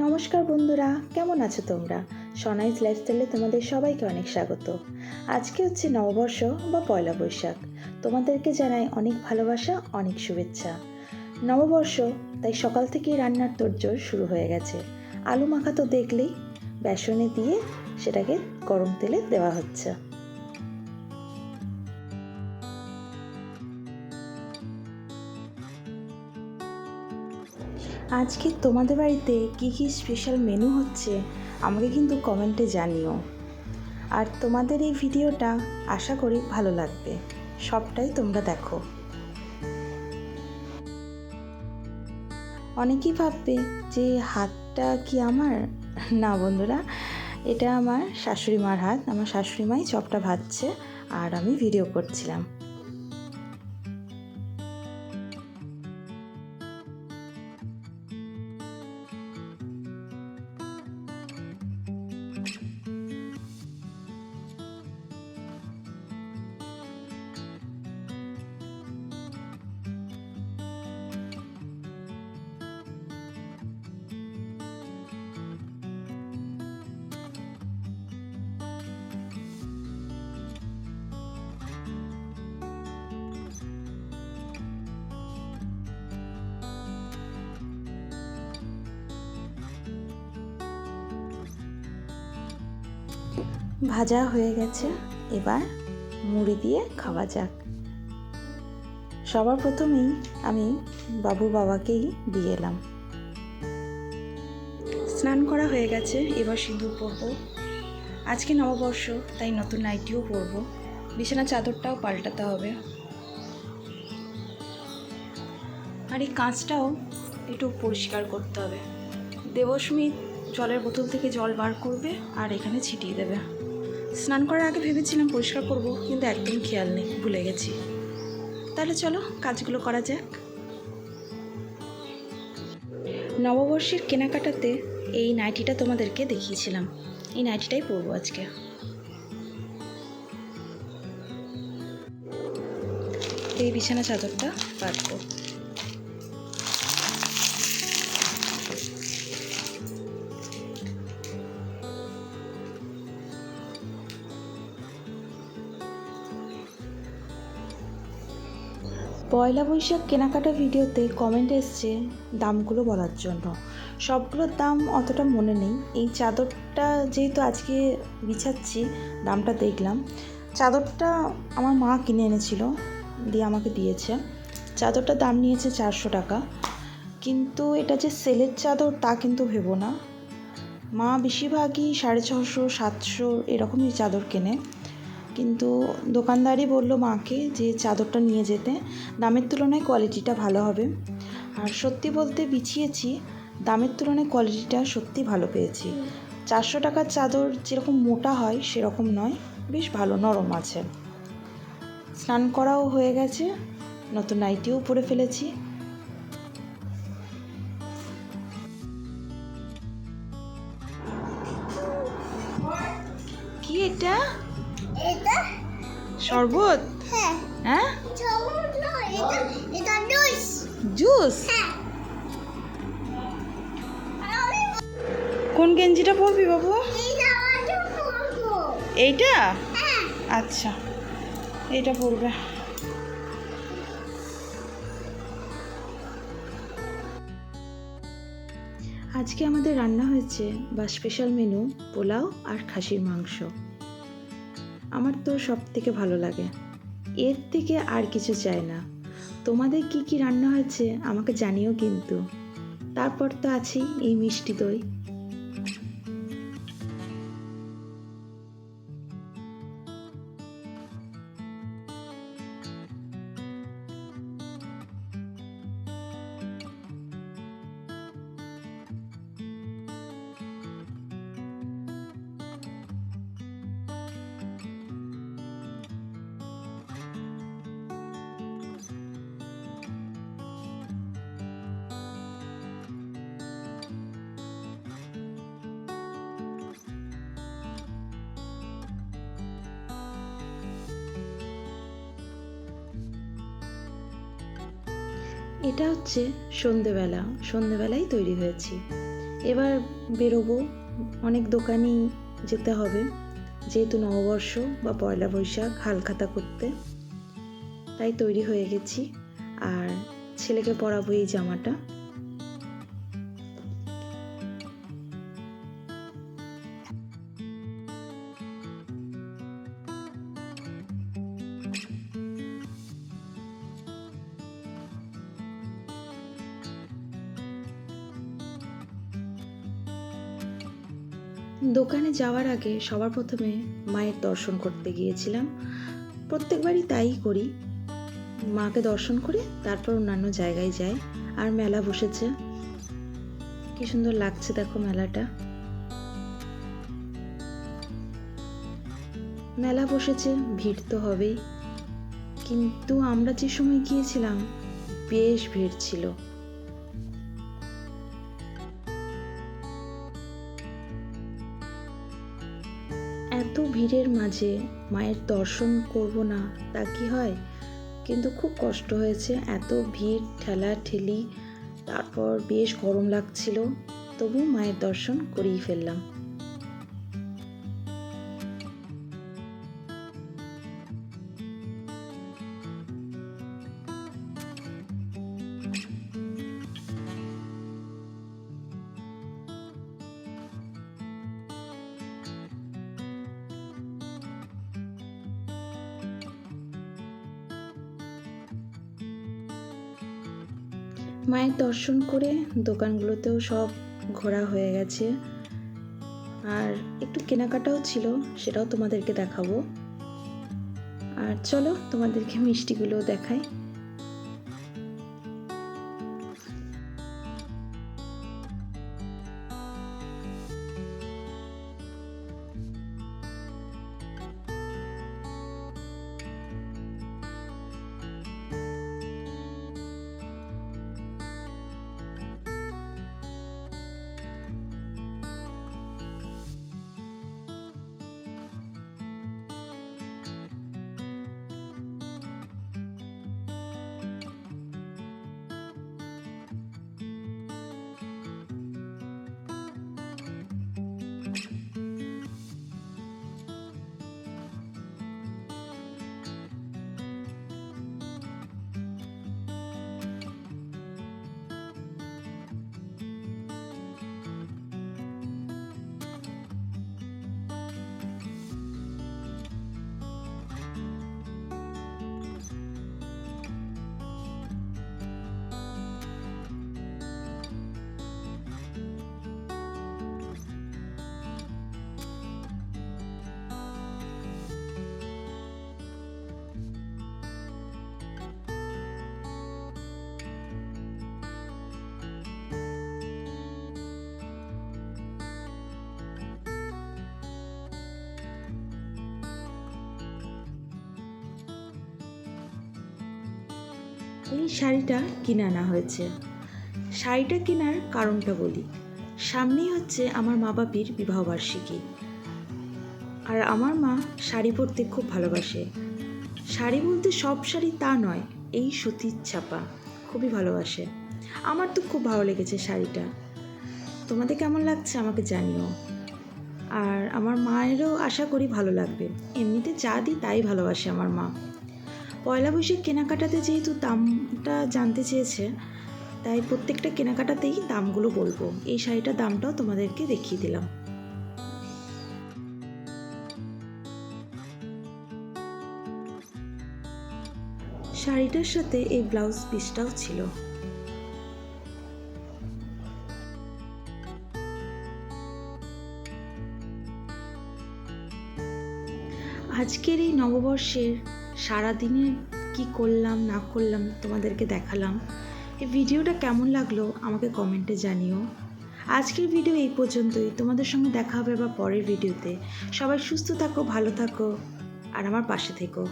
নমস্কার বন্ধুরা, কেমন আছো তোমরা? সনাইজ লাইফস্টাইলে তোমাদের সবাইকে অনেক স্বাগত। আজকে হচ্ছে নববর্ষ বা পয়লা বৈশাখ। তোমাদেরকে জানাই অনেক ভালোবাসা, অনেক শুভেচ্ছা। নববর্ষ, তাই সকাল থেকেই রান্নার তোড়জোড় শুরু হয়ে গেছে। আলু মাখা তো দেখলেই, বেসনে দিয়ে সেটাকে গরম তেলে দেওয়া হচ্ছে। আজকে তোমাদের বাড়িতে কী কী স্পেশাল মেনু হচ্ছে আমাকে কিন্তু কমেন্টে জানিও। আর তোমাদের এই ভিডিওটা আশা করি ভালো লাগবে, সবটাই তোমরা দেখো। অনেকেই ভাববে যে হাতটা কি আমার? না বন্ধুরা, এটা আমার শাশুড়ি মার হাত। আমার শাশুড়ি মাই চপটা ভাজছে আর আমি ভিডিও করছিলাম। ভাজা হয়ে গেছে, এবার মুড়ি দিয়ে খাওয়া যাক। সবার প্রথমেই আমি বাবুর বাবাকেই দিয়ে এলাম। স্নান করা হয়ে গেছে, এবার সিঁদুর পরবো। আজকে নববর্ষ, তাই নতুন নাইটিও পরবো। বিছানা চাদরটাও পাল্টাতে হবে। আর এই কাঁচটাও একটু পরিষ্কার করতে হবে। দেবস্মিত জলের বোতল থেকে জল বার করবে আর এখানে ছিটিয়ে দেবে। স্নান করার আগে ভেবেছিলাম পরিষ্কার করব, কিন্তু একদম খেয়াল নেই, ভুলে গেছি। তাহলে চলো কাজগুলো করা যাক। নববর্ষের কেনাকাটাতে এই নাইটিটা তোমাদেরকে দেখিয়েছিলাম। এই নাইটিটাই পরবো আজকে। এই বিছানা চাদরটা পাতবো। পয়লা বৈশাখ কেনাকাটা ভিডিওতে কমেন্ট এসছে দামগুলো বলার জন্য। সবগুলোর দাম অতটা মনে নেই। এই চাদরটা যেহেতু আজকে বিছাচ্ছি, দামটা দেখলাম। চাদরটা আমার মা কিনে এনেছিল, দিয়ে আমাকে দিয়েছে। চাদরটার দাম নিয়েছে 400 টাকা। কিন্তু এটা যে সেলের চাদর তা কিন্তু ভেবো না। মা বেশিরভাগই 650, 700 এরকমই চাদর কেনে। কিন্তু দোকানদারই বলল মাকে যে চাদরটা নিয়ে যেতে, দামের তুলনায় কোয়ালিটিটা ভালো হবে। আর সত্যি বলতে বিছিয়েছি, দামের তুলনায় কোয়ালিটিটা সত্যি ভালো পেয়েছি। 400 টাকার চাদর যেরকম মোটা হয় সেরকম নয়, বেশ ভালো নরম আছে। স্নান করাও হয়ে গেছে, নতুন নাইটিও পরে ফেলেছি। কি এটা? এটা শরবত? হ্যাঁ হ্যাঁ, শরবত নয়, এটা জুস। জুস। হ্যাঁ। আমি কোন গেঞ্জিটা পরবি বাবু? এইটা আমার জন্য পরবো। এইটা? হ্যাঁ। আচ্ছা, এইটা পরবে। আজকে আমাদের রান্না হয়েছে বা স্পেশাল মেনু পোলাও আর খাসির মাংস। আমার তো সব থেকে ভালো লাগে, এর থেকে আর কিছু চাই না। তোমাদের কি কি রান্না হয়েছে আমাকে জানিও কিন্তু। তারপর তো আছেই এই মিষ্টি দই। এটা হচ্ছে সন্ধেবেলায় তৈরি হয়েছি। এবার বেরোবো, অনেক দোকানই যেতে হবে যেহেতু নববর্ষ বা পয়লা বৈশাখ হালখাতা করতে, তাই তৈরি হয়ে গেছি। আর ছেলেকে পরাবো এই জামাটা। দোকানে যাওয়ার আগে সবার প্রথমে মায়ের দর্শন করতে গিয়েছিলাম। প্রত্যেকবারই তাই করি, মাকে দর্শন করে তারপর অন্যান্য জায়গায় যাই। আর মেলা বসেছে, কি সুন্দর লাগছে দেখো মেলাটা। মেলা বসেছে, ভিড় তো হবেই, কিন্তু আমরা যে সময় গিয়েছিলাম বেশ ভিড় ছিল। এত ভিড়ের মাঝে মায়ের দর্শন করব না তা কি হয়, কিন্তু খুব কষ্ট হয়েছে, এত ভিড়, ঠেলা ঠেলি, তারপর বেশ গরম লাগছিল, তবু মায়ের দর্শন করেই ফেললাম। মায়ের দর্শন করে দোকানগুলোতেও সব ঘোরা হয়ে গেছে, আর একটু কেনাকাটাও ছিল, সেটাও তোমাদেরকে দেখাবো। আর চলো তোমাদেরকে মিষ্টিগুলো দেখাই। এই শাড়িটা কিনে আনা হয়েছে। শাড়িটা কেনার কারণটা বলি। সামনেই হচ্ছে আমার মা বাপির বিবাহবার্ষিকী, আর আমার মা শাড়ি পরতে খুব ভালোবাসে। শাড়ি বলতে সব শাড়ি তা নয়, এই সুতির ছাপা খুবই ভালোবাসে। আমার তো খুব ভালো লেগেছে শাড়িটা, তোমাদের কেমন লাগছে আমাকে জানিও। আর আমার মায়েরও আশা করি ভালো লাগবে, এমনিতে যা দিই তাই ভালোবাসে আমার মা। পয়লা বৈশাখ কেনাকাটাতে যেহেতু দামটা জানতে চেয়েছে, তাই প্রত্যেকটা কেনাকাটাতেই দামগুলো বলবো। এই শাড়িটার দামটাও তোমাদেরকে দেখিয়ে দিলাম। শাড়িটার সাথে এই ব্লাউজ পিসটাও ছিল। আজকের এই নববর্ষের সারাদিনে কি করলাম না করলাম তোমাদেরকে দেখালাম। এই ভিডিওটা কেমন লাগলো আমাকে কমেন্টে জানিও। আজকের ভিডিও এই পর্যন্তই, তোমাদের সঙ্গে দেখা হবে আবার পরের ভিডিওতে। সবাই সুস্থ থাকো, ভালো থাকো, আর আমার পাশে থেকো।